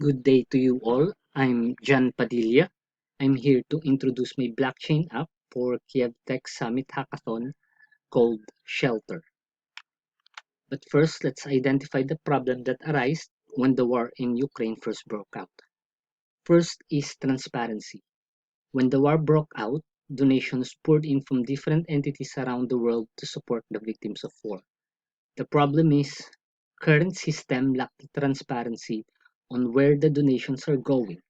Good day to you all. I'm Jan Padilla. I'm here to introduce my blockchain app for Kyiv Tech Summit Hackathon called Shelter. But first, let's identify the problem that arose when the war in Ukraine first broke out. First is transparency. When the war broke out, donations poured in from different entities around the world to support the victims of war. The problem is current system lacked transparency on where the donations are going,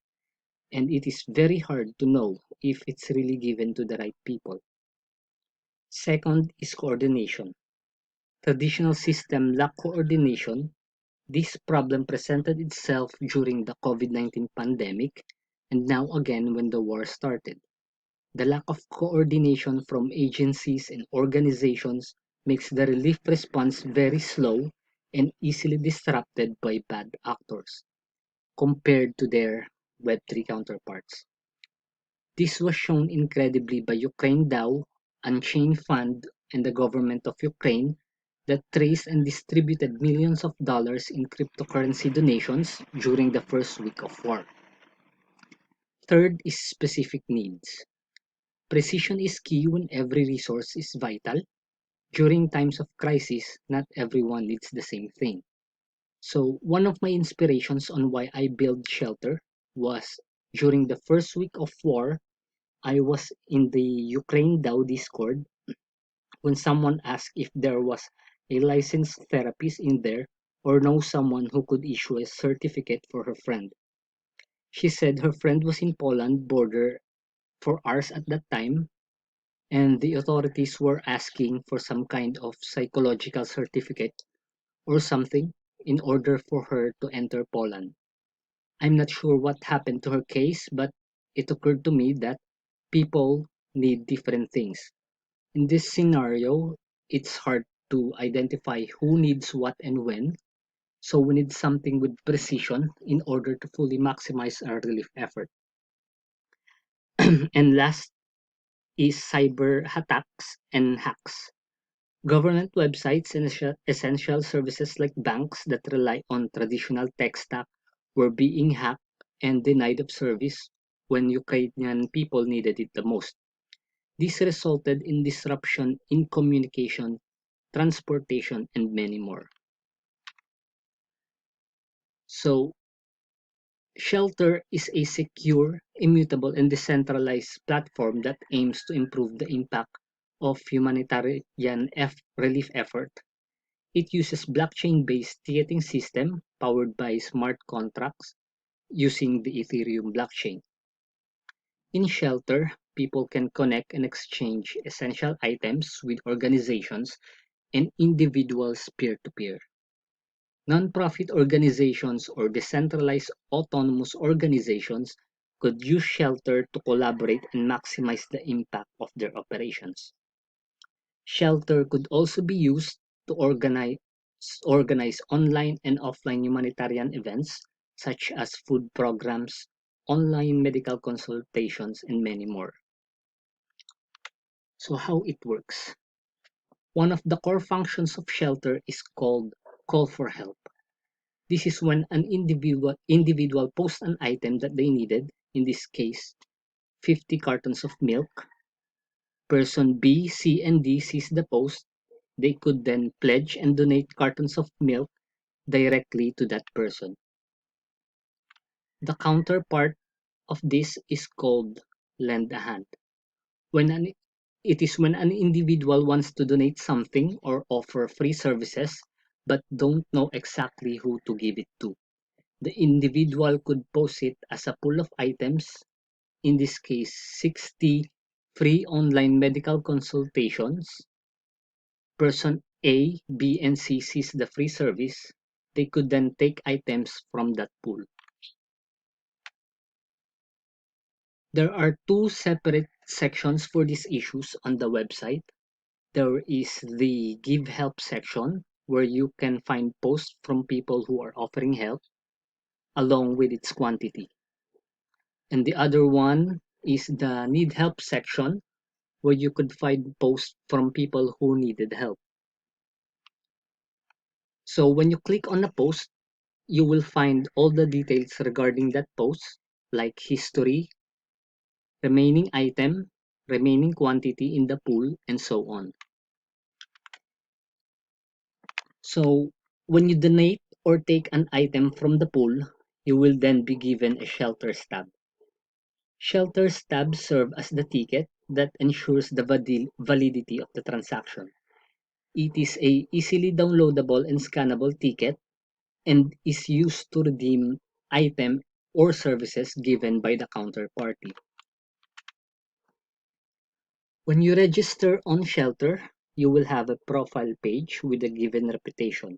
and it is very hard to know if it's really given to the right people. Second is coordination. Traditional system lack coordination. This problem presented itself during the COVID-19 pandemic and now again when the war started. The lack of coordination from agencies and organizations makes the relief response very slow and easily disrupted by bad actors compared to their Web3 counterparts. This was shown incredibly by Ukraine DAO, Unchained Fund, and the government of Ukraine that traced and distributed millions of dollars in cryptocurrency donations during the first week of war. Third is specific needs. Precision is key when every resource is vital. During times of crisis, not everyone needs the same thing. So one of my inspirations on why I built Shelter was during the first week of war, I was in the Ukraine DAO Discord when someone asked if there was a licensed therapist in there or know someone who could issue a certificate for her friend. She said her friend was in Poland border for hours at that time, and the authorities were asking for some kind of psychological certificate or something in order for her to enter Poland. I'm not sure what happened to her case, but it occurred to me that people need different things. In this scenario, it's hard to identify who needs what and when, so we need something with precision in order to fully maximize our relief effort. And last is cyber attacks and hacks. Government websites and essential services like banks that rely on traditional tech stack were being hacked and denied of service when Ukrainian people needed it the most. This resulted in disruption in communication, transportation, and many more. So, Shelter is a secure, immutable, and decentralized platform that aims to improve the impact of humanitarian relief effort. It uses blockchain-based ticketing system powered by smart contracts using the Ethereum blockchain. In Shelter, people can connect and exchange essential items with organizations and individuals peer-to-peer. Nonprofit organizations or decentralized autonomous organizations could use Shelter to collaborate and maximize the impact of their operations. Shelter could also be used to organize online and offline humanitarian events such as food programs, online medical consultations, and many more. So how it works? One of the core functions of Shelter is called call for help. This is when an individual posts an item that they needed, in this case, 50 cartons of milk. Person B, C, and D sees the post. They could then pledge and donate cartons of milk directly to that person. The counterpart of this is called lend a hand. When an, it is when an individual wants to donate something or offer free services but don't know exactly who to give it to. The individual could post it as a pool of items, in this case 60 free online medical consultations. Person A, B, and C sees the free service. They could then take items from that pool. There are two separate sections for these issues on the website. There is the Give Help section, where you can find posts from people who are offering help, along with its quantity. And the other one is the Need Help section, where you could find posts from people who needed help. So when you click on a post, you will find all the details regarding that post, like history, remaining item, remaining quantity in the pool, and so on. So when you donate or take an item from the pool, you will then be given a shelter stub. Shelter stubs serve as the ticket that ensures the validity of the transaction. It is a easily downloadable and scannable ticket and is used to redeem item or services given by the counterparty. When you register on Shelter, you will have a profile page with a given reputation.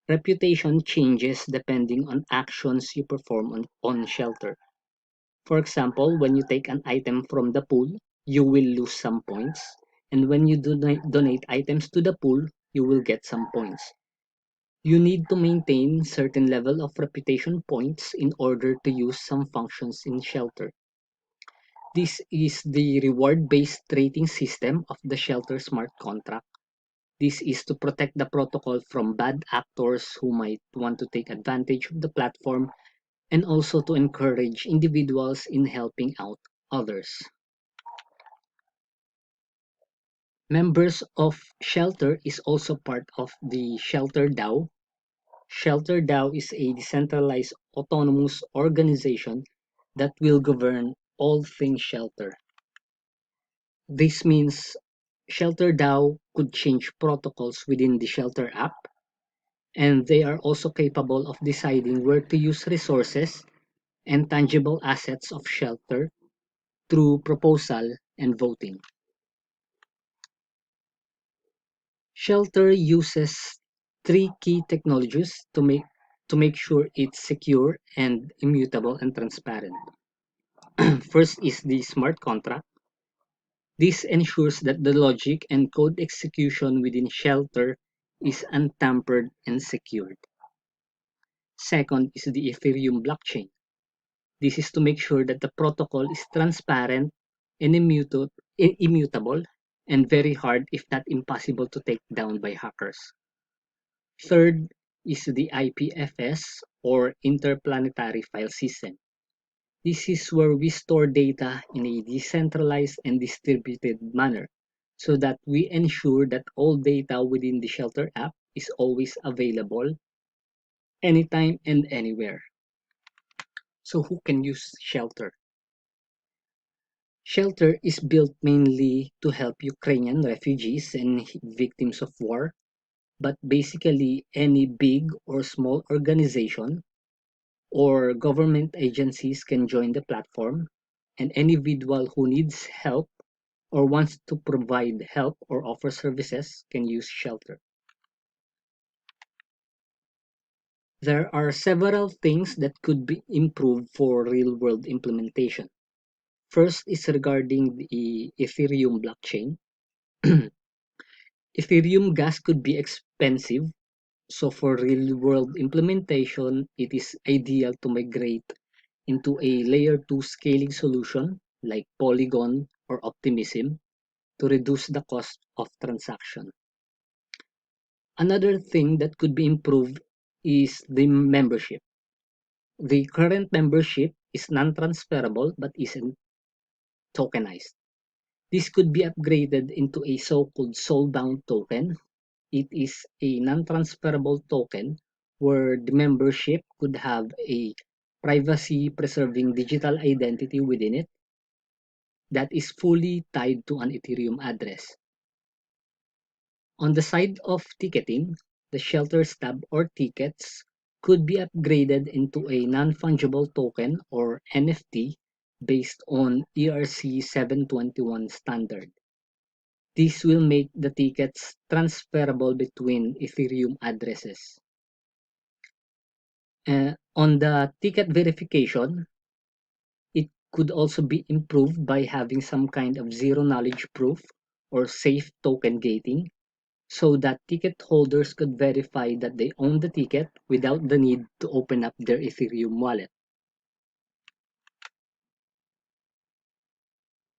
Reputation changes depending on actions you perform on Shelter. For example, when you take an item from the pool, you will lose some points. And when you donate items to the pool, you will get some points. You need to maintain certain level of reputation points in order to use some functions in Shelter. This is the reward-based rating system of the Shelter smart contract. This is to protect the protocol from bad actors who might want to take advantage of the platform and also to encourage individuals in helping out others. Members of Shelter is also part of the Shelter DAO. Shelter DAO is a decentralized autonomous organization that will govern all things Shelter. This means Shelter DAO could change protocols within the Shelter app, and they are also capable of deciding where to use resources and tangible assets of Shelter through proposal and voting. Shelter uses three key technologies to make sure it's secure and immutable and transparent. First is the smart contract. This ensures that the logic and code execution within Shelter is untampered and secured. Second is the Ethereum blockchain. This is to make sure that the protocol is transparent and immutable and very hard, if not impossible, to take down by hackers. Third is the IPFS or Interplanetary File System. This is where we store data in a decentralized and distributed manner so that we ensure that all data within the Shelter app is always available anytime and anywhere. So who can use Shelter? Shelter is built mainly to help Ukrainian refugees and victims of war, but basically any big or small organization or government agencies can join the platform, and any individual who needs help or wants to provide help or offer services can use Shelter. There are several things that could be improved for real-world implementation. First is regarding the Ethereum blockchain. Ethereum gas could be expensive, so for real-world implementation, it is ideal to migrate into a layer 2 scaling solution like Polygon or Optimism to reduce the cost of transaction. Another thing that could be improved is the membership. The current membership is non-transferable but isn't tokenized. This could be upgraded into a so-called soul-bound token. It is a non-transferable token where the membership could have a privacy-preserving digital identity within it that is fully tied to an Ethereum address. On the side of ticketing, the Shelter stub or tickets could be upgraded into a non-fungible token or NFT based on ERC 721 standard. This will make the tickets transferable between Ethereum addresses. On the ticket verification, it could also be improved by having some kind of zero knowledge proof or safe token gating so that ticket holders could verify that they own the ticket without the need to open up their Ethereum wallet.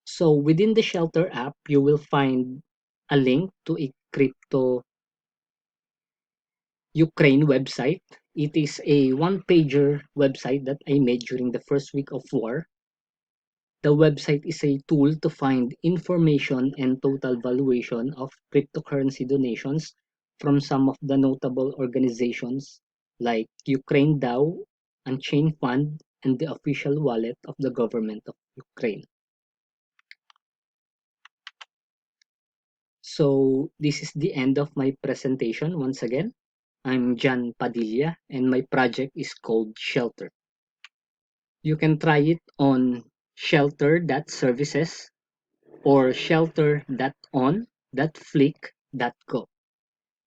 So within the Shelter app, you will find a link to a crypto Ukraine website It is a one-pager website that I made during the first week of war. The website is a tool to find information and total valuation of cryptocurrency donations from some of the notable organizations like Ukraine DAO, Unchained Fund, and the official wallet of the government of Ukraine. So this is the end of my presentation once again. I'm Jan Padilla and my project is called Shelter. You can try it on shelter.services or shelter.on.flick.go.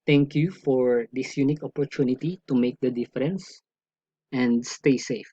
Thank you for this unique opportunity to make the difference and stay safe.